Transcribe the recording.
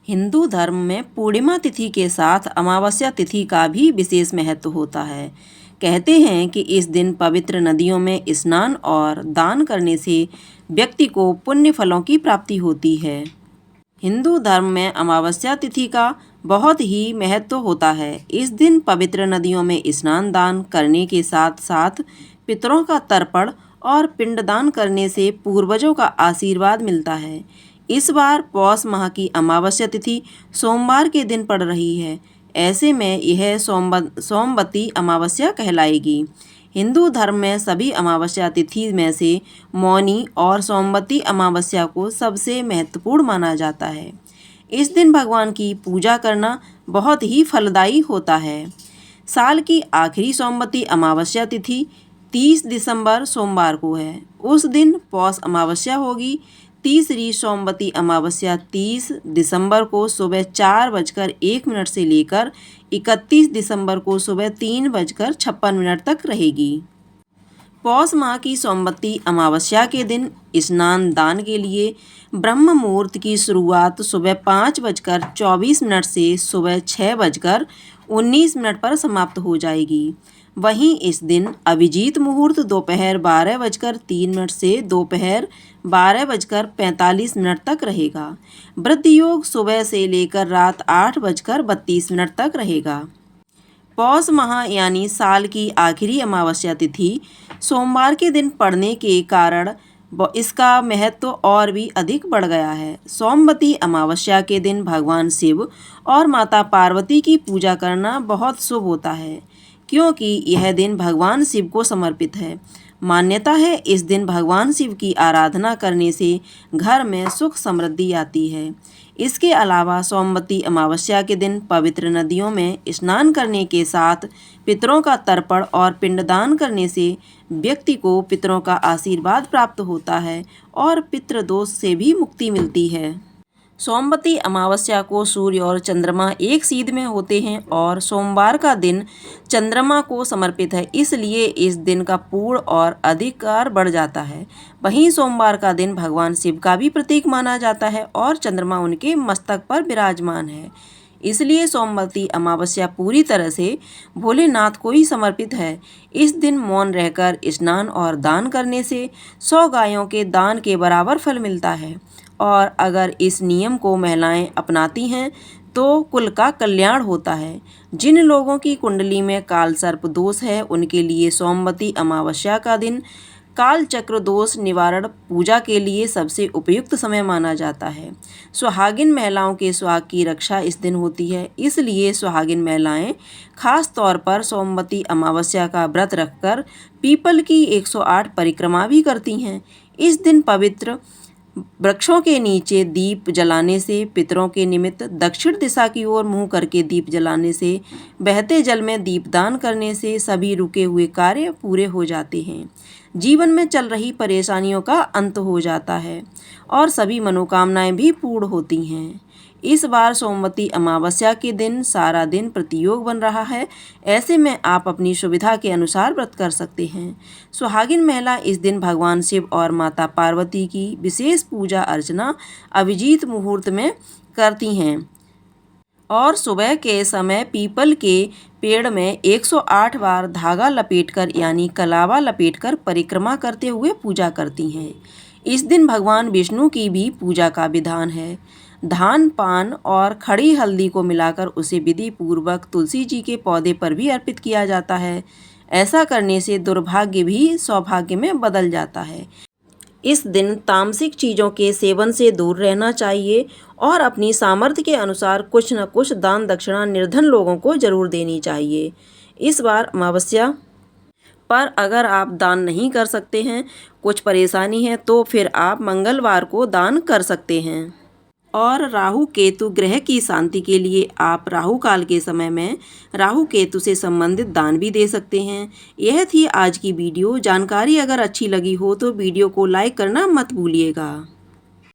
हिंदू धर्म में पूर्णिमा तिथि के साथ अमावस्या तिथि का भी विशेष महत्व होता है। कहते हैं कि इस दिन पवित्र नदियों में स्नान और दान करने से व्यक्ति को पुण्य फलों की प्राप्ति होती है। हिंदू धर्म में अमावस्या तिथि का बहुत ही महत्व होता है। इस दिन पवित्र नदियों में स्नान दान करने के साथ साथ पितरों का तर्पण और पिंडदान करने से पूर्वजों का आशीर्वाद मिलता है। इस बार पौष माह की अमावस्या तिथि सोमवार के दिन पड़ रही है। ऐसे में यह सोमवती अमावस्या कहलाएगी। हिंदू धर्म में सभी अमावस्या तिथि में से मौनी और सोमवती अमावस्या को सबसे महत्वपूर्ण माना जाता है। इस दिन भगवान की पूजा करना बहुत ही फलदायी होता है। साल की आखिरी सोमवती अमावस्या तिथि 30 दिसंबर सोमवार को है। उस दिन पौष अमावस्या होगी। तीसरी सोमवती अमावस्या 30 दिसंबर को सुबह 4:01 से लेकर 31 दिसंबर को सुबह 3:56 तक रहेगी। पौष माह की सोमवती अमावस्या के दिन स्नान दान के लिए ब्रह्म मुहूर्त की शुरुआत सुबह 5:24 से सुबह 6:19 पर समाप्त हो जाएगी। वहीं इस दिन अभिजीत मुहूर्त दोपहर 12:03 से दोपहर 12:45 तक रहेगा। वृद्ध योग सुबह से लेकर रात 8:32 तक रहेगा। पौष माह यानी साल की आखिरी अमावस्या तिथि सोमवार के दिन पड़ने के कारण इसका महत्व और भी अधिक बढ़ गया है। सोमवती अमावस्या के दिन भगवान शिव और माता पार्वती की पूजा करना बहुत शुभ होता है, क्योंकि यह दिन भगवान शिव को समर्पित है। मान्यता है इस दिन भगवान शिव की आराधना करने से घर में सुख समृद्धि आती है। इसके अलावा सोमवती अमावस्या के दिन पवित्र नदियों में स्नान करने के साथ पितरों का तर्पण और पिंडदान करने से व्यक्ति को पितरों का आशीर्वाद प्राप्त होता है और पितृदोष से भी मुक्ति मिलती है। सोमवती अमावस्या को सूर्य और चंद्रमा एक सीध में होते हैं और सोमवार का दिन चंद्रमा को समर्पित है, इसलिए इस दिन का पूर्ण और अधिकार बढ़ जाता है। वहीं सोमवार का दिन भगवान शिव का भी प्रतीक माना जाता है और चंद्रमा उनके मस्तक पर विराजमान है, इसलिए सोमवती अमावस्या पूरी तरह से भोलेनाथ को ही समर्पित है। इस दिन मौन रहकर स्नान और दान करने से 100 गायों के दान के बराबर फल मिलता है और अगर इस नियम को महिलाएं अपनाती हैं तो कुल का कल्याण होता है। जिन लोगों की कुंडली में काल सर्प दोष है उनके लिए सोमवती अमावस्या का दिन काल चक्र दोष निवारण पूजा के लिए सबसे उपयुक्त समय माना जाता है। सुहागिन महिलाओं के सुहाग की रक्षा इस दिन होती है, इसलिए सुहागिन महिलाएं खास तौर पर सोमवती अमावस्या का व्रत रखकर पीपल की 108 परिक्रमा भी करती हैं। इस दिन पवित्र वृक्षों के नीचे दीप जलाने से, पितरों के निमित्त दक्षिण दिशा की ओर मुंह करके दीप जलाने से, बहते जल में दीपदान करने से सभी रुके हुए कार्य पूरे हो जाते हैं। जीवन में चल रही परेशानियों का अंत हो जाता है और सभी मनोकामनाएं भी पूर्ण होती हैं। इस बार सोमवती अमावस्या के दिन सारा दिन प्रतियोग बन रहा है, ऐसे में आप अपनी सुविधा के अनुसार व्रत कर सकते हैं। सुहागिन महिला इस दिन भगवान शिव और माता पार्वती की विशेष पूजा अर्चना अभिजीत मुहूर्त में करती हैं और सुबह के समय पीपल के पेड़ में 108 बार धागा लपेटकर यानी कलावा लपेटकर परिक्रमा करते हुए पूजा करती हैं। इस दिन भगवान विष्णु की भी पूजा का विधान है। धान, पान और खड़ी हल्दी को मिलाकर उसे विधि पूर्वक तुलसी जी के पौधे पर भी अर्पित किया जाता है। ऐसा करने से दुर्भाग्य भी सौभाग्य में बदल जाता है। इस दिन तामसिक चीज़ों के सेवन से दूर रहना चाहिए और अपनी सामर्थ्य के अनुसार कुछ न कुछ दान दक्षिणा निर्धन लोगों को जरूर देनी चाहिए। इस बार अमावस्या पर अगर आप दान नहीं कर सकते हैं, कुछ परेशानी है, तो फिर आप मंगलवार को दान कर सकते हैं। और राहु केतु ग्रह की शांति के लिए आप राहु काल के समय में राहु केतु से संबंधित दान भी दे सकते हैं। यह थी आज की वीडियो। जानकारी अगर अच्छी लगी हो तो वीडियो को लाइक करना मत भूलिएगा।